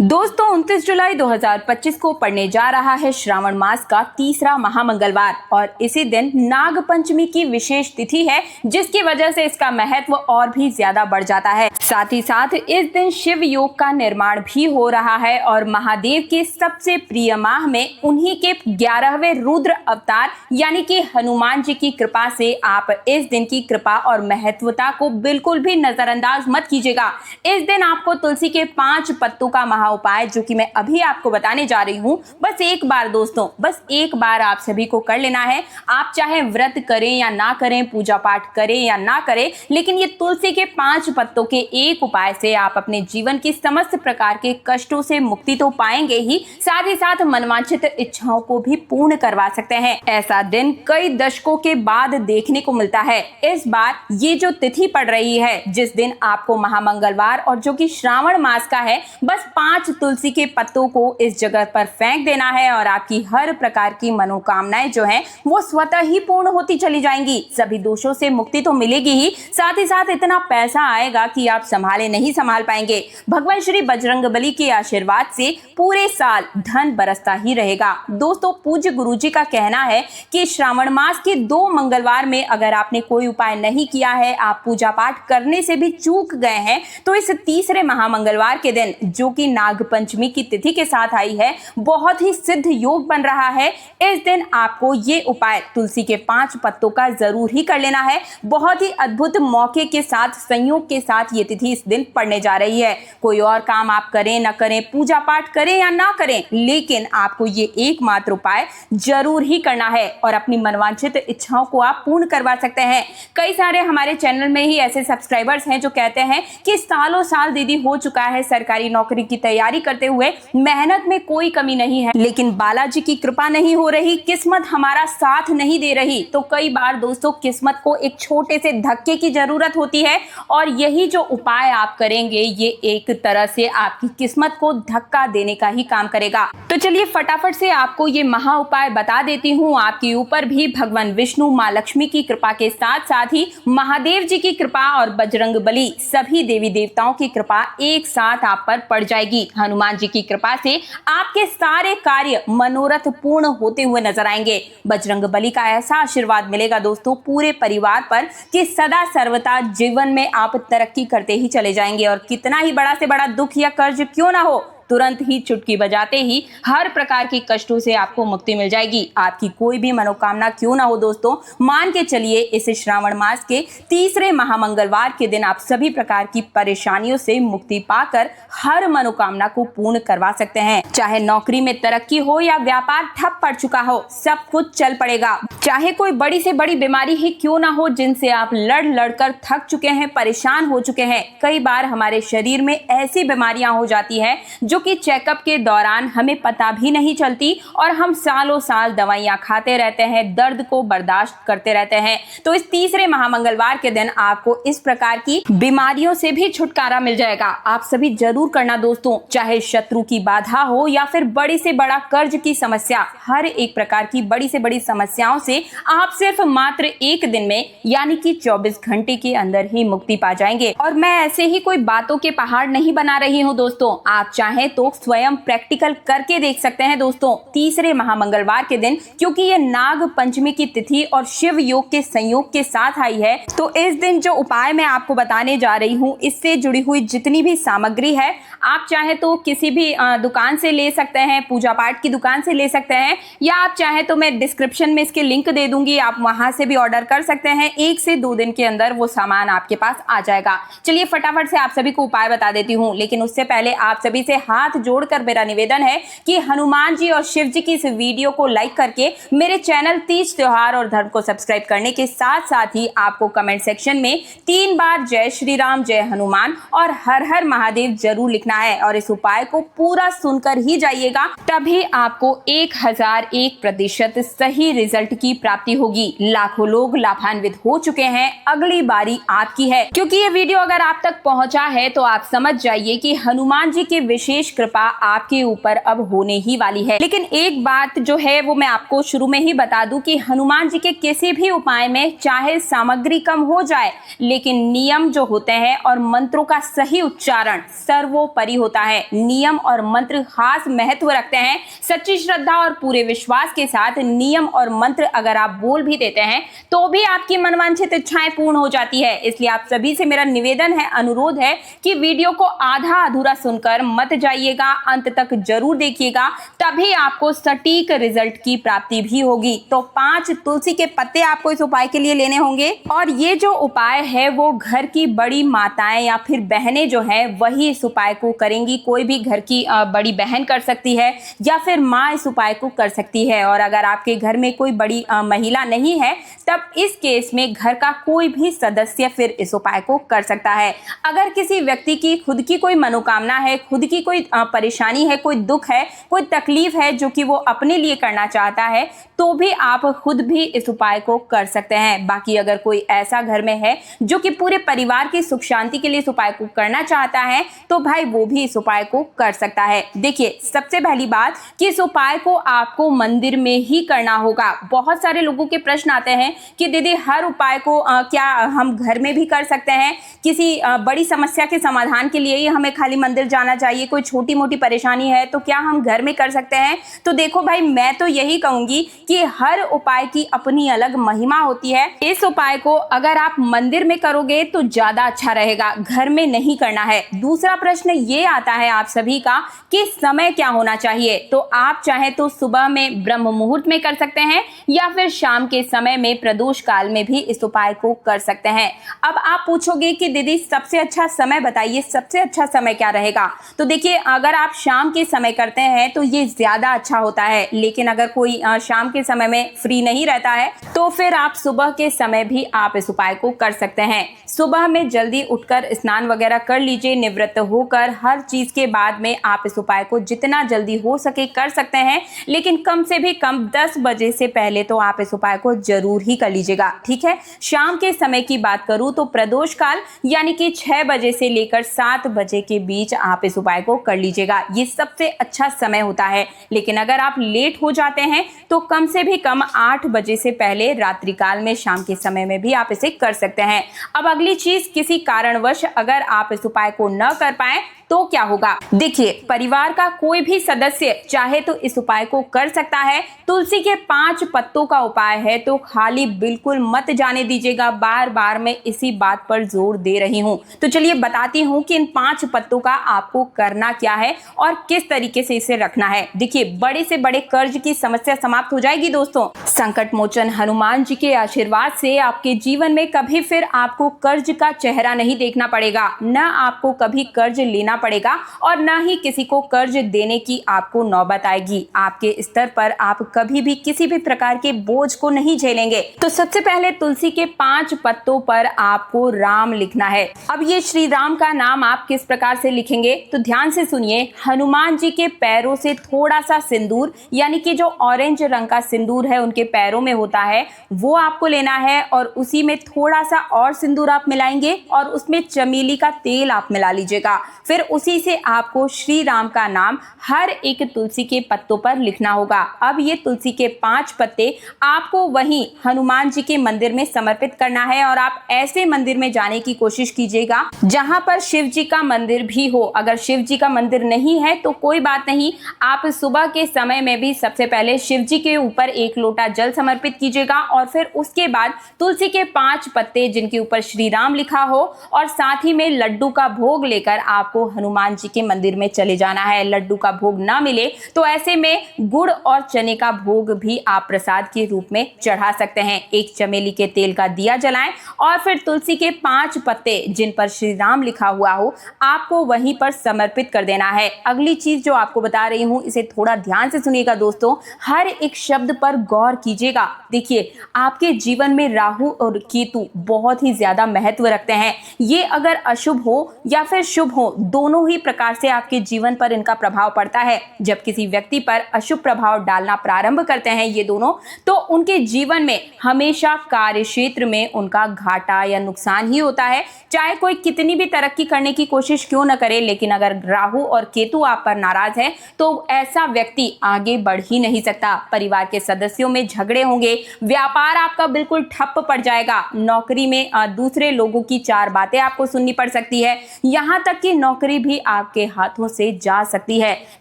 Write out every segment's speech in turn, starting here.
दोस्तों 29 जुलाई 2025 को पड़ने जा रहा है श्रावण मास का तीसरा महामंगलवार और इसी दिन नाग पंचमी की विशेष तिथि है, जिसकी वजह से इसका महत्व और भी ज्यादा बढ़ जाता है। साथ ही साथ इस दिन शिव योग का निर्माण भी हो रहा है और महादेव के सबसे प्रिय माह में उन्हीं के 11वें रुद्र अवतार यानी कि हनुमान जी की कृपा से आप इस दिन की कृपा और महत्वता को बिल्कुल भी नजरअंदाज मत कीजिएगा। इस दिन आपको तुलसी के 5 पत्तों का महा उपाय जो कि मैं अभी आपको बताने जा रही हूँ, बस एक बार दोस्तों, बस एक बार आप सभी को कर लेना है। आप चाहे व्रत करें या ना करें, पूजा पाठ करें या ना करें, लेकिन ये तुलसी के 5 पत्तों के एक उपाय से आप अपने जीवन की समस्त प्रकार के कष्टों से मुक्ति तो पाएंगे ही, साथ ही साथ मनवांछित इच्छाओं को भी पूर्ण करवा सकते हैं। ऐसा दिन कई दशकों के बाद देखने को मिलता है। इस बार ये जो तिथि पड़ रही है, जिस दिन आपको महामंगलवार और जो कि श्रावण मास का है, बस 5 तुलसी के पत्तों को इस जगह पर फेंक देना है और आपकी हर प्रकार की मनोकामनाएं जो हैं वो स्वतः ही पूर्ण होती चली जाएंगी। सभी दोषों से मुक्ति तो मिलेगी ही, साथ ही साथ इतना पैसा आएगा कि आप संभाले नहीं संभाल पाएंगे। भगवान श्री बजरंगबली के आशीर्वाद से पूरे साल धन बरसता ही रहेगा। दोस्तों पूज्य गुरु जी का कहना है कि श्रावण मास के 2 मंगलवार में अगर आपने कोई उपाय नहीं किया है, आप पूजा पाठ करने से भी चूक गए हैं, तो इस तीसरे महामंगलवार के दिन जो कि नाग पंचमी की तिथि के साथ आई है, बहुत ही सिद्ध योग बन रहा है। इस दिन आपको ये उपाय तुलसी के 5 पत्तों का जरूर ही कर लेना है। बहुत ही अद्भुत मौके के साथ, संयोग के साथ ये तिथि इस दिन पड़ने जा रही है। कोई और काम आप करें ना करें, पूजा पाठ करें या ना करें, लेकिन आपको ये एकमात्र उपाय जरूर ही करना है और अपनी मनवांछित इच्छाओं को आप पूर्ण करवा सकते हैं। कई सारे हमारे चैनल में ही ऐसे सब्सक्राइबर्स हैं जो कहते हैं कि सालों साल दीदी हो चुका है सरकारी नौकरी की तैयारी करते हुए, मेहनत में कोई कमी नहीं है, लेकिन बालाजी की कृपा नहीं हो रही, किस्मत हमारा साथ नहीं दे रही। तो कई बार दोस्तों किस्मत को एक छोटे से धक्के की जरूरत होती है और यही जो उपाय आप करेंगे ये एक तरह से आपकी किस्मत को धक्का देने का ही काम करेगा। तो चलिए फटाफट से आपको ये महा उपाय बता देती हूँ। आपके ऊपर भी भगवान विष्णु, माँ लक्ष्मी की कृपा के साथ साथ ही महादेव जी की कृपा और बजरंगबली सभी देवी देवताओं की कृपा एक साथ आप पर पड़ जाएगी। हनुमान जी की कृपा से आपके सारे कार्य मनोरथ पूर्ण होते हुए नजर आएंगे। बजरंगबली का ऐसा आशीर्वाद मिलेगा दोस्तों पूरे परिवार पर कि सदा सर्वदा जीवन में आप तरक्की करते ही चले जाएंगे और कितना ही बड़ा से बड़ा दुख या कर्ज क्यों ना हो, तुरंत ही चुटकी बजाते ही हर प्रकार के कष्टों से आपको मुक्ति मिल जाएगी। आपकी कोई भी मनोकामना क्यों ना हो दोस्तों, मान के चलिए इस श्रावण मास के तीसरे महामंगलवार के दिन आप सभी प्रकार की परेशानियों से मुक्ति पाकर हर मनोकामना को पूर्ण करवा सकते हैं। चाहे नौकरी में तरक्की हो या व्यापार ठप पड़ चुका हो, सब कुछ चल पड़ेगा। चाहे कोई बड़ी से बड़ी बीमारी ही क्यों ना हो जिनसे आप लड़ कर थक चुके हैं, परेशान हो चुके हैं। कई बार हमारे शरीर में ऐसी बीमारियां हो जाती है जो कि चेकअप के दौरान हमें पता भी नहीं चलती और हम सालों साल दवाइयां खाते रहते हैं, दर्द को बर्दाश्त करते रहते हैं। तो इस तीसरे महामंगलवार के दिन आपको इस प्रकार की बीमारियों से भी छुटकारा मिल जाएगा। आप सभी जरूर करना दोस्तों, चाहे शत्रु की बाधा हो या फिर बड़ी से बड़ा कर्ज की समस्या, हर एक प्रकार की बड़ी से बड़ी समस्याओं से आप सिर्फ मात्र एक दिन में यानी कि 24 घंटे के अंदर ही मुक्ति पा जाएंगे। और मैं ऐसे ही कोई बातों के पहाड़ नहीं बना रही हूँ दोस्तों, आप चाहे तो स्वयं प्रैक्टिकल करके देख सकते हैं दोस्तों तीसरे महामंगलवार के दिन, क्योंकि ये नाग पंचमी की तिथि और शिव योग के संयोग के साथ आई है। तो इस दिन जो उपाय मैं आपको बताने जा रही हूँ, इससे जुड़ी हुई जितनी भी सामग्री है आप चाहे तो किसी भी दुकान से ले सकते हैं, पूजा पाठ की दुकान से ले सकते हैं, या आप चाहे तो मैं डिस्क्रिप्शन में इसके लिंक दे दूंगी, आप वहां से भी ऑर्डर कर सकते हैं। 1 से 2 दिन के अंदर वो सामान आपके पास आ जाएगा। चलिए फटाफट से आप सभी को उपाय बता देती हूँ, लेकिन उससे पहले आप सभी से हाथ जोड़कर मेरा निवेदन है कि हनुमान जी और शिव जी की इस वीडियो को लाइक करके मेरे चैनल तीज त्योहार और धर्म को सब्सक्राइब करने के साथ साथ ही आपको कमेंट सेक्शन में 3 बार जय श्री राम, जय हनुमान और हर हर महादेव जरूर लिखना है और इस उपाय को पूरा सुनकर ही जाइएगा, तभी आपको 1001% सही रिजल्ट की प्राप्ति होगी। लाखों लोग लाभान्वित हो चुके हैं, अगली बारी आपकी है। क्योंकि ये वीडियो अगर आप तक पहुंचा है तो आप समझ जाइए कि हनुमान जी के विशेष विशेष कृपा आपके ऊपर अब होने ही वाली है। लेकिन एक बात जो है वो मैं आपको शुरू में ही बता दूं कि हनुमान जी के किसी भी उपाय में चाहे सामग्री कम हो जाए, लेकिन नियम जो होते हैं और मंत्रों का सही उच्चारण सर्वोपरि होता है। नियम और मंत्र खास महत्व रखते हैं। सच्ची श्रद्धा और पूरे विश्वास के साथ नियम और मंत्र अगर आप बोल भी देते हैं तो भी आपकी मनवांछित इच्छाएं पूर्ण हो जाती है। इसलिए आप सभी से मेरा निवेदन है, अनुरोध है कि वीडियो को आधा अधूरा सुनकर मत जाइएगा, अंत तक जरूर देखिएगा, तभी आपको सटीक रिजल्ट की प्राप्ति भी होगी। तो 5 तुलसी के पत्ते आपको इस उपाय के लिए लेने होंगे और ये जो उपाय है वो घर की बड़ी माताएं या फिर बहनें जो है वही इस उपाय को करेंगी। कोई भी घर की बड़ी बहन कर सकती है या फिर माँ इस उपाय को कर सकती है। और अगर आपके घर में कोई बड़ी महिला नहीं है तब इस केस में घर का कोई भी सदस्य फिर इस उपाय को कर सकता है। अगर किसी व्यक्ति की खुद की कोई मनोकामना है, खुद की कोई परेशानी है, कोई दुख है, कोई तकलीफ है जो कि वो अपने लिए करना चाहता है, तो भी आप खुद भी इस उपाय को कर सकते हैं। बाकी अगर कोई ऐसा घर में है जो कि पूरे परिवार की सुख शांति के लिए इस उपाय को करना चाहता है तो भाई वो भी इस उपाय को कर सकता है। देखिए, सबसे पहली बात कि इस उपाय को आपको मंदिर में ही करना होगा। बहुत सारे लोगों के प्रश्न आते हैं कि दीदी हर उपाय को क्या हम घर में भी कर सकते हैं? किसी बड़ी समस्या के समाधान के लिए ही हमें खाली मंदिर जाना चाहिए? कोई छोटी मोटी परेशानी है तो क्या हम घर में कर सकते हैं? तो देखो भाई, मैं तो यही कहूंगी कि हर उपाय की अपनी अलग महिमा होती है। इस उपाय को अगर आप मंदिर में करोगे तो ज्यादा अच्छा रहेगा, घर में नहीं करना है। दूसरा प्रश्न ये आता है आप सभी का कि समय क्या होना चाहिए? तो आप चाहे तो सुबह में ब्रह्म मुहूर्त में कर सकते हैं या फिर शाम के समय में प्रदोष काल में भी इस उपाय को कर सकते हैं। अब आप पूछोगे कि दीदी सबसे अच्छा समय बताइए, सबसे अच्छा समय क्या रहेगा? तो देखिए, अगर आप शाम के समय करते हैं तो ये ज्यादा अच्छा होता है। लेकिन अगर कोई शाम के समय में फ्री नहीं रहता है तो फिर आप सुबह के समय भी आप इस उपाय को कर सकते हैं। सुबह में जल्दी उठकर स्नान वगैरह कर लीजिए, निवृत्त होकर हर चीज के बाद में आप इस उपाय को जितना जल्दी हो सके कर सकते हैं। लेकिन कम से भी कम 10 बजे से पहले तो आप इस उपाय को जरूर ही कर लीजिएगा, ठीक है। शाम के समय की बात करूं तो प्रदोष काल यानी कि 6 बजे से लेकर 7 बजे के बीच आप इस उपाय को कर लीजिएगा। ये सबसे अच्छा समय होता है। लेकिन अगर आप लेट हो जाते हैं तो कम से भी कम 8 बजे से पहले रात्रि काल में शाम के समय में भी आप इसे कर सकते हैं। अब अगली चीज, किसी कारणवश अगर आप इस उपाय को न कर पाए तो क्या होगा? देखिए, परिवार का कोई भी सदस्य चाहे तो इस उपाय को कर सकता है। तुलसी के 5 पत्तों का उपाय है तो खाली बिल्कुल मत जाने दीजिएगा। बार बार मैं इसी बात पर जोर दे रही हूं। तो चलिए बताती हूं कि इन 5 पत्तों का आपको करना क्या है और किस तरीके से इसे रखना है। देखिए, बड़े से बड़े कर्ज की समस्या समाप्त हो जाएगी दोस्तों। संकट मोचन हनुमान जी के आशीर्वाद से आपके जीवन में कभी फिर आपको कर्ज का चेहरा नहीं देखना पड़ेगा, न आपको कभी कर्ज लेना पड़ेगा और न ही किसी को कर्ज देने की आपको नौबत आएगी। आपके स्तर पर आप कभी भी किसी भी प्रकार के बोझ को नहीं झेलेंगे। तो सबसे पहले तुलसी के 5 पत्तों पर आपको राम लिखना है। अब ये श्री राम का नाम आप किस प्रकार से लिखेंगे तो ध्यान से सुनिए। हनुमान जी के पैरों से थोड़ा सा सिंदूर, यानी कि जो ऑरेंज रंग का सिंदूर है उनके पैरों में होता है, वो आपको लेना है और उसी में थोड़ा सा और सिंदूर आप मिलाएंगे और उसमें चमेली का तेल आप मिला लीजिएगा। फिर उसी से आपको श्री राम का नाम हर एक तुलसी के पत्तों पर लिखना होगा। अब ये तुलसी के 5 पत्ते आपको वहीं हनुमान जी के मंदिर में समर्पित करना है और आप ऐसे मंदिर में जाने की कोशिश कीजिएगा जहां पर शिव जी का मंदिर भी हो। अगर शिव जी का मंदिर नहीं है तो कोई बात नहीं, आप सुबह के समय में भी सबसे पहले शिव जी के ऊपर 1 लोटा जल समर्पित कीजिएगा और फिर उसके बाद तुलसी के 5 पत्ते जिनके ऊपर श्री राम लिखा हो और साथ ही में लड्डू का भोग लेकर आपको हनुमान जी के मंदिर में चले जाना है। लड्डू का भोग ना मिले तो ऐसे में गुड़ और चने का भोग भी आप प्रसाद के रूप में चढ़ा सकते हैं। 1 चमेली के तेल का दिया जलाएं और फिर तुलसी के 5 पत्ते जिन पर श्री राम लिखा हुआ हो आपको वहीं पर समर्पित कर देना है। अगली चीज जो आपको बता रही हूं इसे थोड़ा ध्यान से सुनिएगा दोस्तों, हर एक शब्द पर गौर कीजिएगा। देखिए, आपके जीवन में राहु और केतु बहुत ही ज्यादा महत्व रखते हैं। ये अगर अशुभ हो या फिर शुभ हो, दोनों ही प्रकार से आपके जीवन पर इनका प्रभाव पड़ता है। जब किसी व्यक्ति पर अशुभ प्रभाव डालना प्रारंभ करते हैं ये दोनों, तो उनके जीवन में हमेशा कार्य क्षेत्र में उनका घाटा या नुकसान ही होता है। चाहे कोई कितनी भी तरक्की करने की कोशिश क्यों न करे, लेकिन अगर राहु राहु और केतु आप पर नाराज है तो ऐसा व्यक्ति आगे बढ़ ही नहीं सकता। परिवार के सदस्यों में झगड़े होंगे, व्यापार आपका बिल्कुल ठप पड़ जाएगा, नौकरी में दूसरे लोगों की चार बातें आपको सुननी पड़ सकती है, यहाँ तक कि नौकरी भी आपके हाथों से जा सकती है।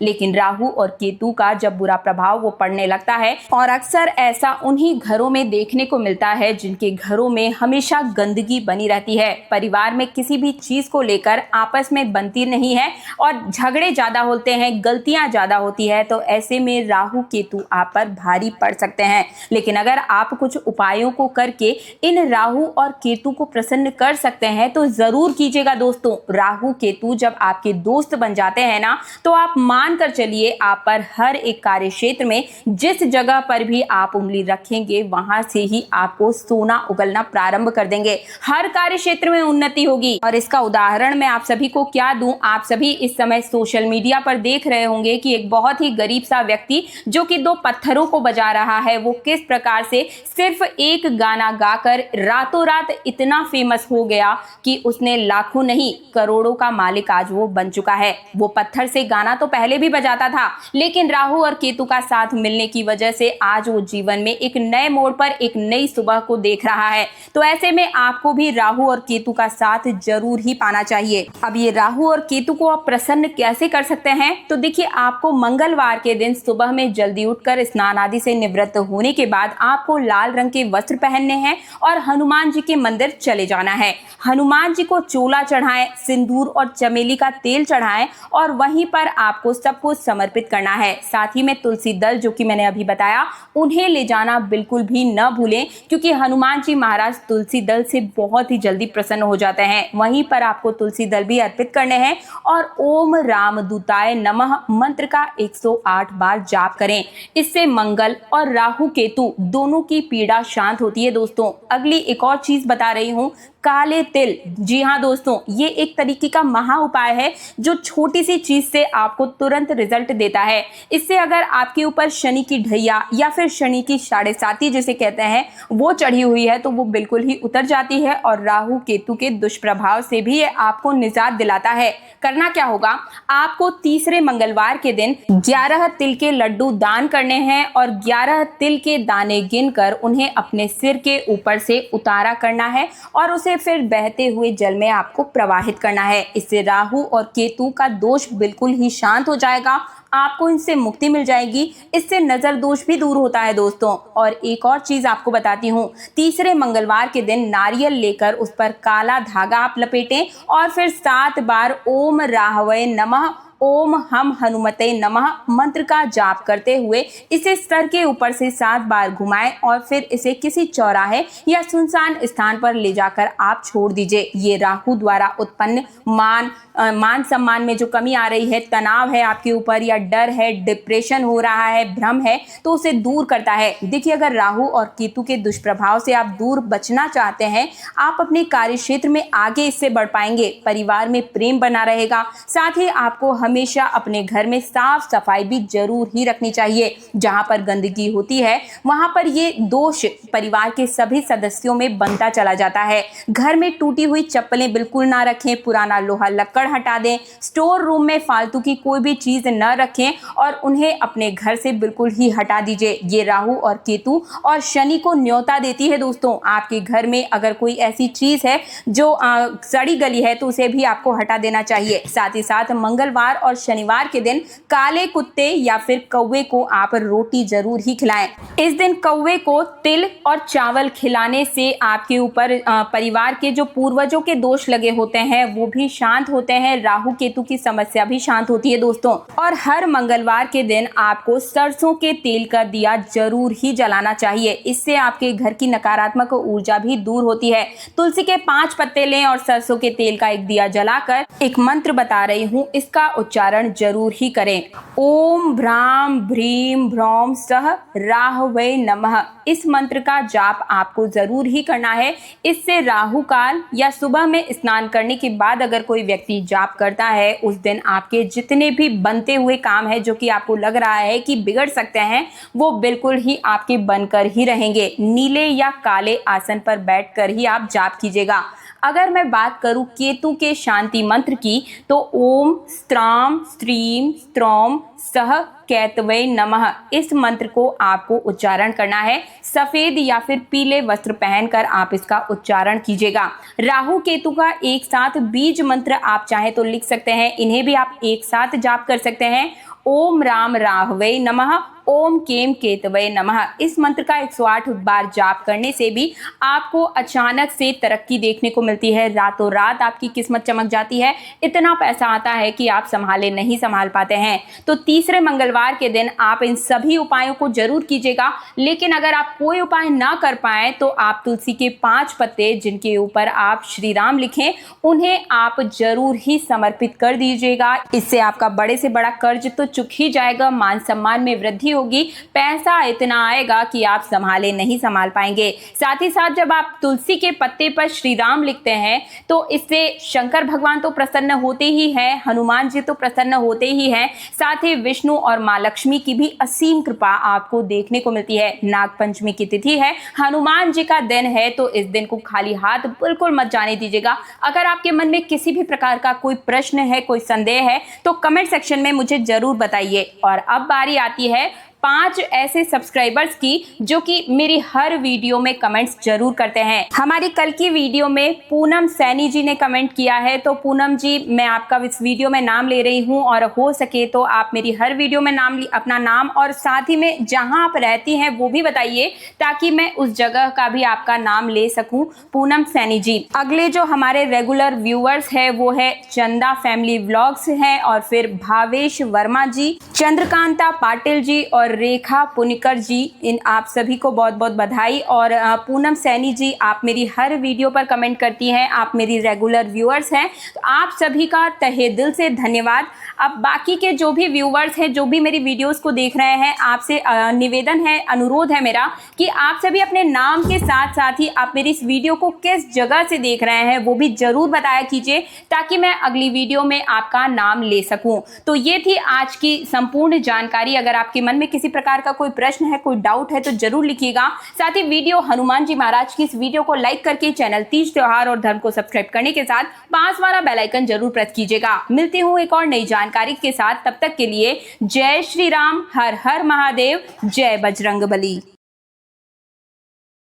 लेकिन राहु और केतु का जब बुरा प्रभाव वो पड़ने लगता है, और अक्सर ऐसा उन्हीं घरों में देखने को मिलता है जिनके घरों में हमेशा गंदगी बनी रहती है, परिवार में किसी भी चीज को लेकर आपस में बनती नहीं है और झगड़े ज्यादा होते हैं, गलतियां ज्यादा होती है, तो ऐसे में राहु केतु आप पर भारी पड़ सकते हैं। लेकिन अगर आप कुछ उपायों को करके इन राहु और केतु को प्रसन्न कर सकते हैं तो जरूर कीजिएगा दोस्तों। राहु केतु जब आपके दोस्त बन जाते हैं ना, तो आप मान कर चलिए आप पर हर एक कार्य क्षेत्र में जिस जगह पर भी आप उंगली रखेंगे वहां से ही आपको सोना उगलना प्रारंभ कर देंगे, हर कार्य क्षेत्र में उन्नति होगी। और इसका उदाहरण मैं आप सभी को क्या दूं, आप सभी इस समय सोशल मीडिया पर देख रहे होंगे कि एक बहुत ही गरीब सा व्यक्ति जो कि दो पत्थरों को बजा रहा है, वो किस प्रकार से सिर्फ एक गाना गाकर रातों रात इतना फेमस हो गया कि उसने लाखों नहीं करोड़ों का मालिक आज वो बन चुका है। वो पत्थर से गाना तो पहले भी बजाता था, लेकिन राहु और केतु का साथ मिलने की वजह से आज वो जीवन में एक नए मोड़ पर एक नई सुबह को देख रहा है। तो ऐसे में आपको भी राहु और केतु का साथ जरूर ही पाना चाहिए। अब ये राहु और केतु को आप प्रसन्न कैसे कर सकते हैं, तो देखिए आपको मंगलवार के दिन सुबह में जल्दी उठकर स्नान आदि से निवृत्त होने के बाद आपको लाल रंग के वस्त्र पहनने हैं और हनुमान जी के मंदिर चले जाना है। हनुमान जी को चोला चढ़ाएं, सिंदूर और चमेली का तेल चढ़ाएं और वहीं पर आपको सब कुछ समर्पित करना है। साथ ही में तुलसी दल जो कि मैंने अभी बताया उन्हें ले जाना बिल्कुल भी न भूलें, क्योंकि हनुमान जी महाराज तुलसी दल से बहुत ही जल्दी प्रसन्न हो जाते हैं। वहीं पर आपको तुलसी दल भी अर्पित करने हैं और ओम रामदूताय नमः मंत्र का 108 बार जाप करें। इससे मंगल और राहु केतु दोनों की पीड़ा शांत होती है दोस्तों। अगली एक और चीज बता रही हूँ, काले तिल। जी हाँ दोस्तों, ये एक तरीके का महा उपाय है जो छोटी सी चीज से आपको तुरंत रिजल्ट देता है। इससे अगर आपके ऊपर शनि की ढैया या फिर शनि की 7.5 जिसे कहते हैं वो चढ़ी हुई है तो वो बिल्कुल ही उतर जाती है और राहु केतु के दुष्प्रभाव से भी ये आपको निजात दिलाता है। करना क्या होगा, आपको तीसरे मंगलवार के दिन 11 तिल के लड्डू दान करने हैं और 11 तिल के दाने गिनकर उन्हें अपने सिर के ऊपर से उतारा करना है और उसे फिर बहते हुए जल में आपको प्रवाहित करना है। इससे राहु और केतु का दोष बिल्कुल ही शांत हो जाएगा, आपको इनसे मुक्ति मिल जाएगी। इससे नजर दोष भी दूर होता है दोस्तों। और एक और चीज आपको बताती हूँ, तीसरे मंगलवार के दिन नारियल लेकर उस पर काला धागा आप लपेटें और फिर 7 बार ओम राहवे नमः ओम हम हनुमते नमः मंत्र का जाप करते हुए इसे सर के ऊपर से 7 बार घुमाएं और फिर इसे किसी चौराहे या सुनसान स्थान पर ले जाकर आप छोड़ दीजिए। ये राहु द्वारा उत्पन्न मान सम्मान में जो कमी आ रही है, तनाव है आपके ऊपर या डर है, डिप्रेशन हो रहा है, भ्रम है, तो उसे दूर करता है। देखिए अगर राहु और केतु के दुष्प्रभाव से आप दूर बचना चाहते हैं, आप अपने कार्य क्षेत्र में आगे इससे बढ़ पाएंगे, परिवार में प्रेम बना रहेगा। साथ ही आपको हमेशा अपने घर में साफ सफाई भी जरूर ही रखनी चाहिए। जहां पर गंदगी होती है वहां पर ये दोष परिवार के सभी सदस्यों में बनता चला जाता है। घर में टूटी हुई चप्पलें बिल्कुल ना रखें, पुराना लोहा लक्कड़ हटा दें, स्टोर रूम में फालतू की कोई भी चीज न रखें और उन्हें अपने घर से बिल्कुल ही हटा दीजिए। ये राहु और केतु और शनि को न्योता देती है दोस्तों। आपके घर में अगर कोई ऐसी चीज है जो सड़ी गली है तो उसे भी आपको हटा देना चाहिए। साथ ही साथ मंगलवार और शनिवार के दिन काले कुत्ते या फिर कौवे को आप रोटी जरूर ही खिलाएं। इस दिन कौवे को तिल और चावल खिलाने से आपके ऊपर परिवार के जो पूर्वजों के दोष लगे होते हैं वो भी शांत होते हैं, राहु केतु की समस्या भी शांत होती है दोस्तों। और हर मंगलवार के दिन आपको सरसों के तेल का दिया जरूर ही जलाना चाहिए। इससे आपके घर की नकारात्मक ऊर्जा भी दूर होती है। तुलसी के 5 पत्ते लें और सरसों के तेल का एक दिया जलाकर एक मंत्र बता रही हूँ, इसका उच्चारण जरूर ही करें। ओम भ्राम भ्रीम भ्रौम सह राहवे नमः। इस मंत्र का जाप आपको जरूर ही करना है। इससे राहु काल या सुबह में स्नान करने के बाद अगर कोई व्यक्ति जाप करता है, उस दिन आपके जितने भी बनते हुए काम है जो कि आपको लग रहा है कि बिगड़ सकते हैं, वो बिल्कुल ही आपके बनकर ही रहेंगे। नीले या काले आसन पर बैठकर ही आप जाप कीजिएगा। अगर मैं बात करूं केतु के शांति मंत्र की, तो ओम स्त्राम स्त्रीम स्त्रौम सह केतवे नमः इस मंत्र को आपको उच्चारण करना है। सफेद या फिर पीले वस्त्र पहनकर आप इसका उच्चारण कीजिएगा। राहु केतु का एक साथ बीज मंत्र आप चाहे तो लिख सकते हैं, इन्हें भी आप एक साथ जाप कर सकते हैं। ओम राम राहवे नमः, ओम केम केतवे नमः इस मंत्र का 108 बार जाप करने से भी आपको अचानक से तरक्की देखने को मिलती है। रातों रात आपकी किस्मत चमक जाती है, इतना पैसा आता है कि आप संभाले नहीं संभाल पाते हैं। तो तीसरे मंगलवार के दिन आप इन सभी उपायों को जरूर कीजिएगा। लेकिन अगर आप कोई उपाय ना कर पाए तो आप तुलसी के 5 पत्ते जिनके ऊपर आप श्री राम लिखें, उन्हें आप जरूर ही समर्पित कर दीजिएगा। इससे आपका बड़े से बड़ा कर्ज तो चुक ही जाएगा, मान सम्मान में वृद्धि होगी, पैसा इतना आएगा कि आप संभाले नहीं संभाल पाएंगे। साथ ही साथ जब आप तुलसी के पत्ते पर श्री राम लिखते हैं तो इससे शंकर भगवान तो प्रसन्न होते ही हैं, हनुमान जी तो प्रसन्न होते ही हैं, साथ ही विष्णु और माँ लक्ष्मी की भी असीम कृपा आपको देखने को मिलती है। नागपंचमी की तिथि है, हनुमान जी का दिन है, तो इस दिन को खाली हाथ बिल्कुल मत जाने दीजिएगा। अगर आपके मन में किसी भी प्रकार का कोई प्रश्न है, कोई संदेह है, तो कमेंट सेक्शन में मुझे जरूर बताइए। और अब बारी आती है 5 ऐसे सब्सक्राइबर्स की जो कि मेरी हर वीडियो में कमेंट्स जरूर करते हैं। हमारी कल की वीडियो में पूनम सैनी जी ने कमेंट किया है, तो पूनम जी मैं आपका इस वीडियो में नाम ले रही हूं, और हो सके तो आप मेरी हर वीडियो में अपना नाम और साथ ही में जहां आप रहती हैं वो भी बताइए, ताकि मैं उस जगह का भी आपका नाम ले सकूं। पूनम सैनी जी। अगले जो हमारे रेगुलर व्यूअर्स है वो है चंदा फैमिली व्लॉग्स हैं, और फिर भावेश वर्मा जी, चंद्रकांता पाटिल जी और रेखा पुनिकर जी, इन आप सभी को बहुत बहुत बधाई। और पूनम सैनी जी, आप मेरी हर वीडियो पर कमेंट करती हैं, आप मेरी रेगुलर व्यूअर्स हैं, तो आप सभी का तहे दिल से धन्यवाद। अब बाकी के जो भी व्यूअर्स हैं, जो भी मेरी वीडियोस को देख रहे हैं, आपसे निवेदन है, अनुरोध है मेरा कि आप सभी अपने नाम के साथ साथ ही आप मेरी इस वीडियो को किस जगह से देख रहे हैं वो भी जरूर बताया कीजिए, ताकि मैं अगली वीडियो में आपका नाम ले सकूं। तो ये थी आज की संपूर्ण जानकारी। अगर आपके मन में किसी प्रकार का कोई प्रश्न है, कोई डाउट है, तो जरूर लिखिएगा। साथ ही वीडियो हनुमान जी महाराज की इस वीडियो को लाइक करके चैनल तीज त्योहार और धर्म को सब्सक्राइब करने के साथ पास वाला बेल आइकन जरूर प्रेस कीजिएगा। मिलती हूँ एक और नई जानकारी के साथ, तब तक के लिए जय श्री राम, हर हर महादेव, जय बजरंगबली।